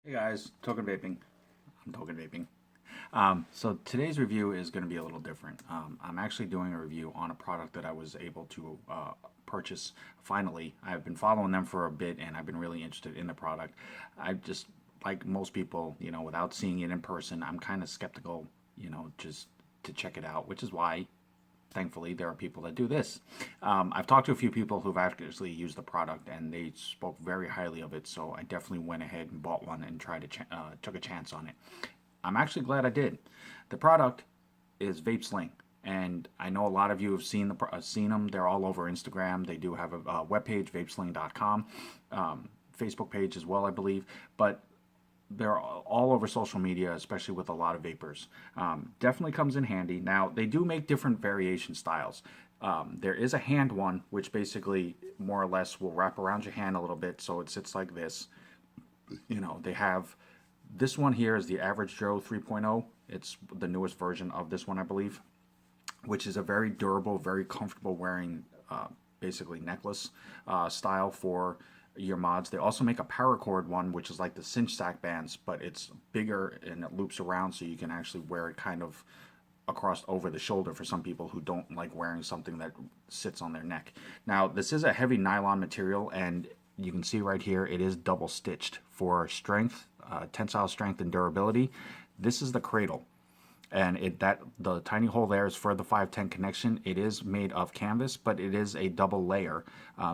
Hey guys, Token Vaping. I'm Token Vaping. So today's review is going to be a little different. I'm actually doing a review on a product that I was able to purchase finally. I've been following them for a bit and I've been really interested in the product. I just, like most people, without seeing it in person, I'm kind of skeptical, just to check it out, which is why thankfully there are people that do this. I've talked to a few people who've actually used the product and they spoke very highly of it, so I definitely went ahead and bought one and took a chance on it. I'm actually glad I did. The product is Vape Sling, and I know a lot of you have seen them. They're all over Instagram. They do have a webpage, vapesling.com, Facebook page as well, I believe. But they're all over social media, especially with a lot of vapors. Definitely comes in handy. Now, they do make different variation styles. There is a hand one, which basically more or less will wrap around your hand a little bit so it sits like this. They have this one here is the Average Joe 3.0. It's the newest version of this one, I believe, which is a very durable, very comfortable wearing, basically necklace style for your mods. They also make a paracord one, which is like the cinch sack bands, but it's bigger and it loops around so you can actually wear it kind of across over the shoulder for some people who don't like wearing something that sits on their neck. Now, this is a heavy nylon material, and you can see right here it is double stitched for strength, tensile strength and durability. This is the cradle, and the tiny hole there is for the 510 connection. It is made of canvas, but it is a double layer.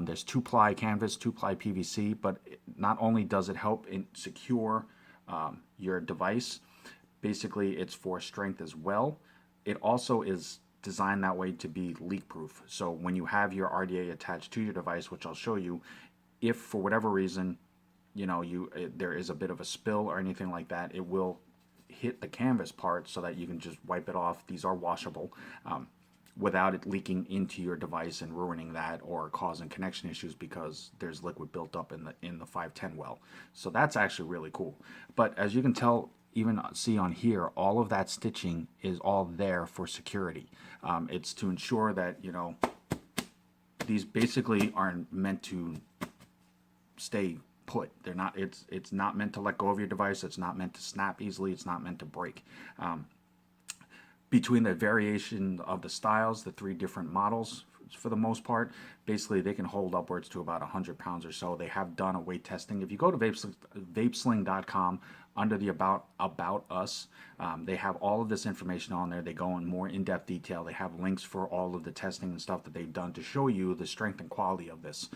There's 2-ply canvas, 2-ply PVC, but not only does it help secure your device, basically it's for strength as well. It also is designed that way to be leak proof. So when you have your RDA attached to your device, which I'll show you, if for whatever reason there is a bit of a spill or anything like that, it will hit the canvas part so that you can just wipe it off. These are washable, without it leaking into your device and ruining that or causing connection issues because there's liquid built up in the 510 well. So that's actually really cool. But as you can tell, even see on here, all of that stitching is all there for security. It's to ensure that these basically aren't meant to stay put. They're not. It's not meant to let go of your device. It's not meant to snap easily. It's not meant to break. Between the variation of the styles, the 3 different models, for the most part, basically they can hold upwards to about 100 pounds or so. They have done a weight testing. If you go to vapesling.com, under the about us, they have all of this information on there. They go in more in-depth detail. They have links for all of the testing and stuff that they've done to show you the strength and quality of this.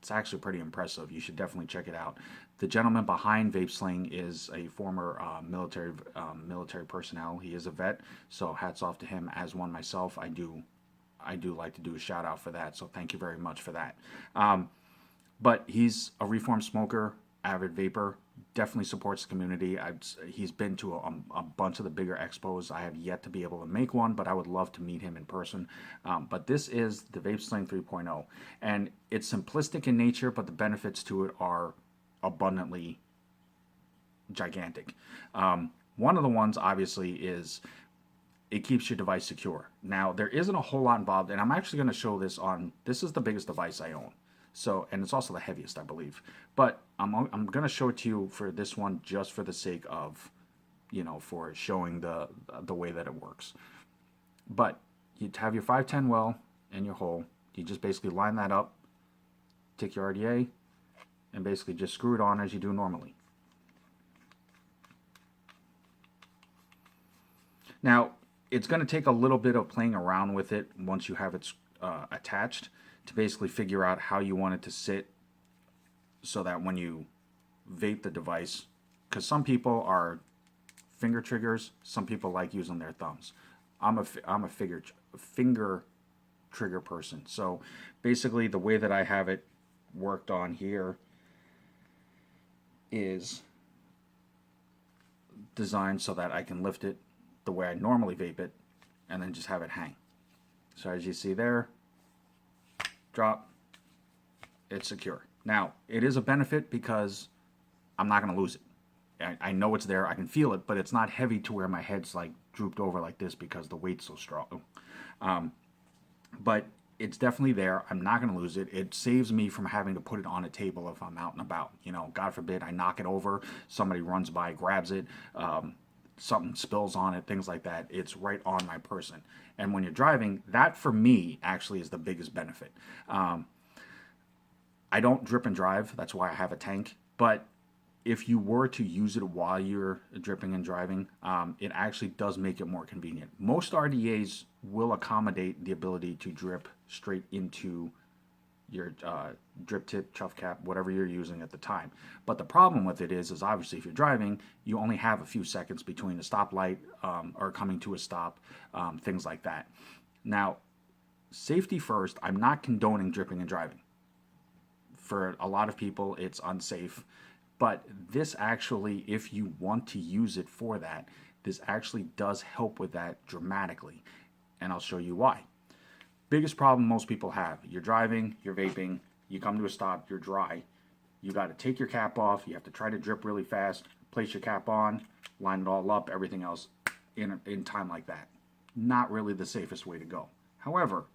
It's actually pretty impressive. You should definitely check it out. The gentleman behind Vape Sling is a former military personnel. He is a vet, so hats off to him. As one myself, I do like to do a shout out for that. So thank you very much for that. But he's a reformed smoker, avid vapor. Definitely supports the community. He's been to a bunch of the bigger expos. I have yet to be able to make one, but I would love to meet him in person. But this is the Vape Sling 3.0, and it's simplistic in nature, but the benefits to it are abundantly gigantic. One of the ones, obviously, is it keeps your device secure. Now, there isn't a whole lot involved, and I'm actually going to show this on. This is the biggest device I own. So, and it's also the heaviest, I believe. But I'm going to show it to you for this one just for the sake of, for showing the way that it works. But you have your 510 well and your hole. You just basically line that up, take your RDA, and basically just screw it on as you do normally. Now, it's going to take a little bit of playing around with it once you have it attached, to basically figure out how you want it to sit so that when you vape the device, because some people are finger triggers, some people like using their thumbs. I'm a finger trigger person. So basically the way that I have it worked on here is designed so that I can lift it the way I normally vape it and then just have it hang. So as you see there, drop, it's secure. Now, it is a benefit because I'm not going to lose it. I know it's there, I can feel it, but it's not heavy to where my head's like drooped over like this because the weight's so strong. But it's definitely there. I'm not going to lose it. It saves me from having to put it on a table if I'm out and about. You know, God forbid I knock it over, somebody runs by, grabs it, something spills on it, things like that. It's right on my person. And when you're driving, that for me actually is the biggest benefit. I don't drip and drive. That's why I have a tank. But if you were to use it while you're dripping and driving, it actually does make it more convenient. Most RDAs will accommodate the ability to drip straight into your drip tip, chuff cap, whatever you're using at the time. But the problem with it is obviously if you're driving, you only have a few seconds between the stoplight or coming to a stop, things like that. Now, safety first, I'm not condoning dripping and driving. For a lot of people, it's unsafe. But this actually, if you want to use it for that, this actually does help with that dramatically. And I'll show you why. Biggest problem most people have. You're driving, you're vaping, you come to a stop, you're dry. You got to take your cap off. You have to try to drip really fast, place your cap on, line it all up, everything else in time like that. Not really the safest way to go. However,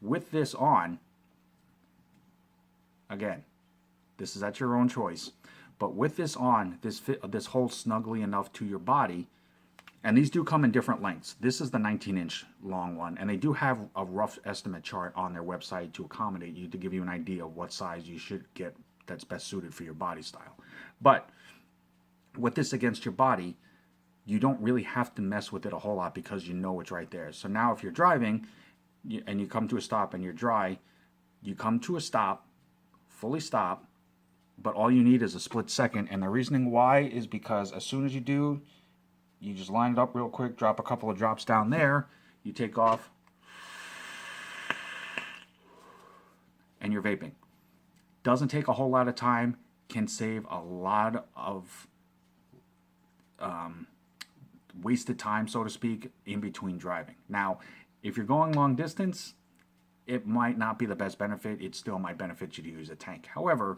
with this on, again, this is at your own choice. But with this on, this holds snugly enough to your body. And these do come in different lengths. This is the 19-inch long one. And they do have a rough estimate chart on their website to accommodate you, to give you an idea of what size you should get that's best suited for your body style. But with this against your body, you don't really have to mess with it a whole lot because you know it's right there. So now if you're driving and you come to a stop and you're dry, you come to a stop, fully stop, but all you need is a split second. And the reasoning why is because as soon as you do, you just line it up real quick, drop a couple of drops down there, you take off, and you're vaping. Doesn't take a whole lot of time, can save a lot of wasted time, so to speak, in between driving. Now, if you're going long distance, it might not be the best benefit. It still might benefit you to use a tank. However,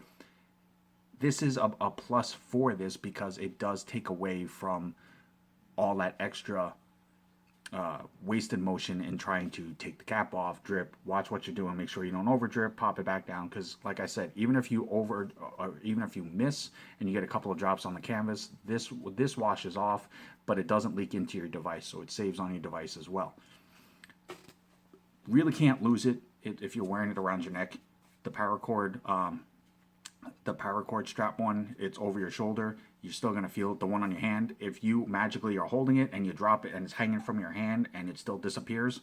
this is a plus for this because it does take away from all that extra wasted motion in trying to take the cap off, drip, watch what you're doing, make sure you don't over drip, pop it back down. Because like I said, even if you even if you miss and you get a couple of drops on the canvas, this washes off, but it doesn't leak into your device, so it saves on your device as well. Really can't lose it if you're wearing it around your neck. The paracord strap one, it's over your shoulder. You're still going to feel it. The one on your hand, if you magically are holding it and you drop it and it's hanging from your hand and it still disappears,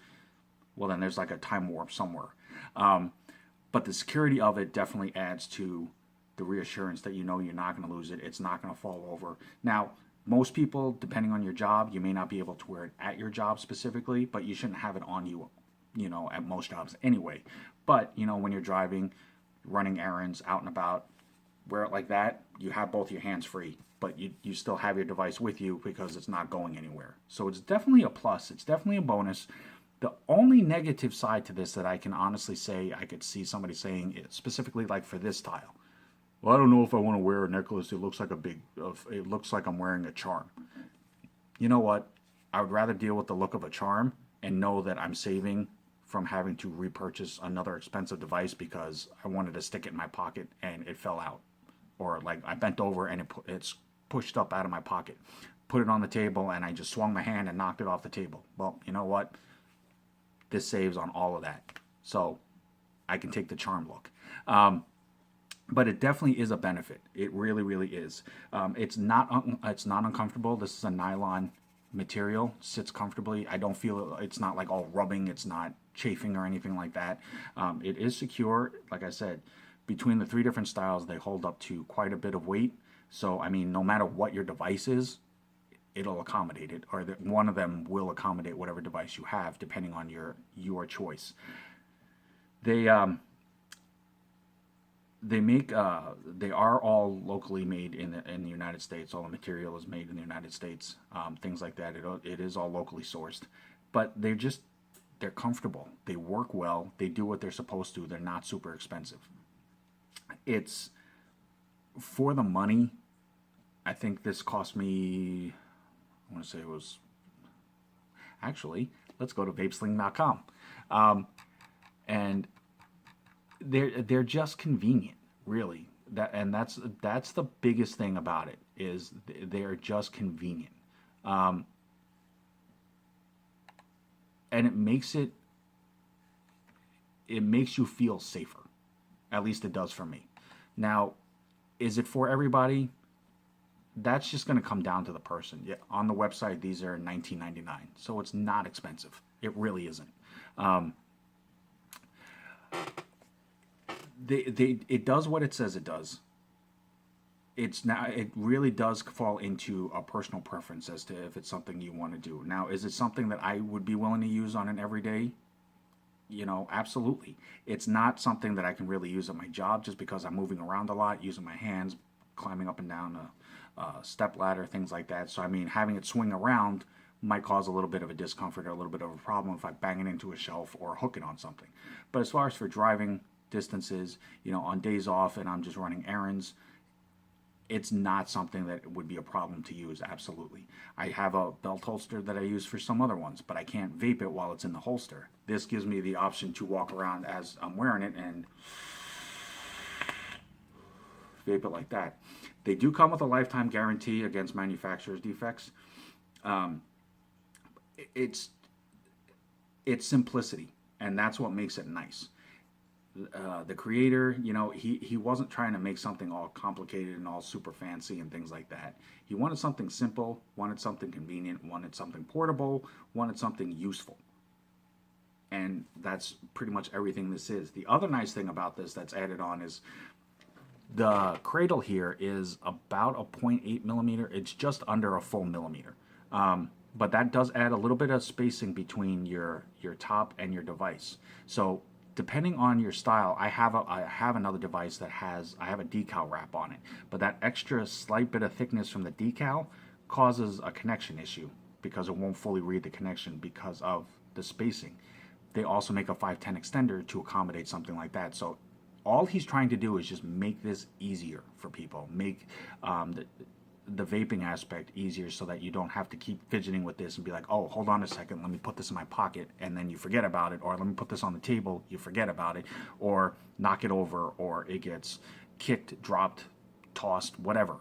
well, then there's like a time warp somewhere. But the security of it definitely adds to the reassurance that you know you're not going to lose it. It's not going to fall over. Now, most people, depending on your job, you may not be able to wear it at your job specifically, but you shouldn't have it on you, at most jobs anyway. But, when you're driving, running errands, out and about, wear it like that, you have both your hands free, but you still have your device with you because it's not going anywhere. So it's definitely a plus. It's definitely a bonus. The only negative side to this that I can honestly say, I could see somebody saying, specifically like for this style, well, I don't know if I want to wear a necklace. It looks like it looks like I'm wearing a charm. You know what? I would rather deal with the look of a charm and know that I'm saving from having to repurchase another expensive device because I wanted to stick it in my pocket and it fell out. Or like I bent over and it's pushed up out of my pocket. Put it on the table and I just swung my hand and knocked it off the table. Well, you know what? This saves on all of that. So I can take the charm look. But it definitely is a benefit. It really, really is. It's not uncomfortable. This is a nylon material, sits comfortably. I don't feel it's not like all rubbing. It's not chafing or anything like that. It is secure. Like I said, between the three different styles, they hold up to quite a bit of weight. So, I mean, no matter what your device is, it'll accommodate it, or one of them will accommodate whatever device you have, depending on your choice. They are all locally made in the United States. All the material is made in the United States. Things like that. It is all locally sourced, but they're comfortable. They work well. They do what they're supposed to. They're not super expensive. It's for the money. I think this cost me, I want to say it was, actually, let's go to vapesling.com. and they're just convenient, really. That's the biggest thing about it, is they're just convenient, and it makes you feel safer. At least it does for me. Now, is it for everybody? That's just going to come down to the person. Yeah, on the website, these are $19.99, so it's not expensive. It really isn't. It does what it says it does. It really does fall into a personal preference as to if it's something you want to do. Now, is it something that I would be willing to use on an everyday? Absolutely. It's not something that I can really use at my job, just because I'm moving around a lot, using my hands, climbing up and down a step ladder, things like that. So, I mean, having it swing around might cause a little bit of a discomfort or a little bit of a problem if I bang it into a shelf or hook it on something. But as far as for driving distances, on days off and I'm just running errands, it's not something that would be a problem to use. Absolutely. I have a belt holster that I use for some other ones, but I can't vape it while it's in the holster. This gives me the option to walk around as I'm wearing it and vape it like that. They do come with a lifetime guarantee against manufacturer's defects. It's simplicity, and that's what makes it nice. The creator, he wasn't trying to make something all complicated and all super fancy and things like that. He wanted something simple, wanted something convenient, wanted something portable, wanted something useful. And that's pretty much everything this is. The other nice thing about this that's added on is the cradle here is about a 0.8 millimeter. It's just under a full millimeter. But that does add a little bit of spacing between your top and your device. So depending on your style, I have another device that I have a decal wrap on it, but that extra slight bit of thickness from the decal causes a connection issue because it won't fully read the connection because of the spacing. They also make a 510 extender to accommodate something like that. So all he's trying to do is just make this easier for people, make the vaping aspect easier, so that you don't have to keep fidgeting with this and be like, oh, hold on a second, let me put this in my pocket, and then you forget about it, or let me put this on the table, you forget about it, or knock it over, or it gets kicked, dropped, tossed, whatever.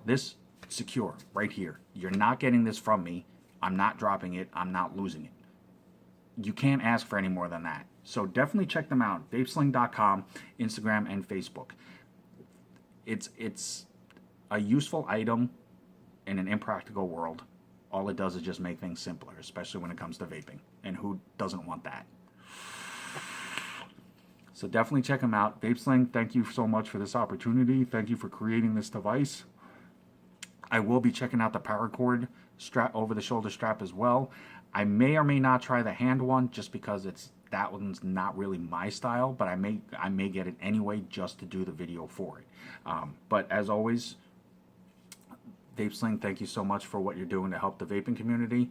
This secure right here. You're not getting this from me. I'm not dropping it. I'm not losing it. You can't ask for any more than that. So definitely check them out. Vapesling.com, Instagram, and Facebook. It's a useful item in an impractical world. All it does is just make things simpler, especially when it comes to vaping. And who doesn't want that? So definitely check them out. Vape Sling, thank you so much for this opportunity. Thank you for creating this device. I will be checking out the paracord strap, over the shoulder strap as well. I may or may not try the hand one, just because that one's not really my style, but I may get it anyway just to do the video for it. But as always, Vape Sling, thank you so much for what you're doing to help the vaping community.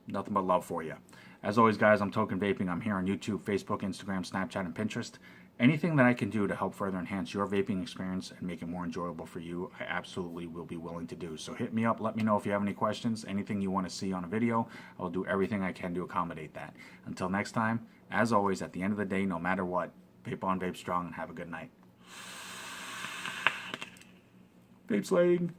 Nothing but love for you. As always, guys, I'm Token Vaping. I'm here on YouTube, Facebook, Instagram, Snapchat, and Pinterest. Anything that I can do to help further enhance your vaping experience and make it more enjoyable for you, I absolutely will be willing to do. So hit me up. Let me know if you have any questions, anything you want to see on a video. I'll do everything I can to accommodate that. Until next time, as always, at the end of the day, no matter what, vape on, vape strong, and have a good night. Vape Sling.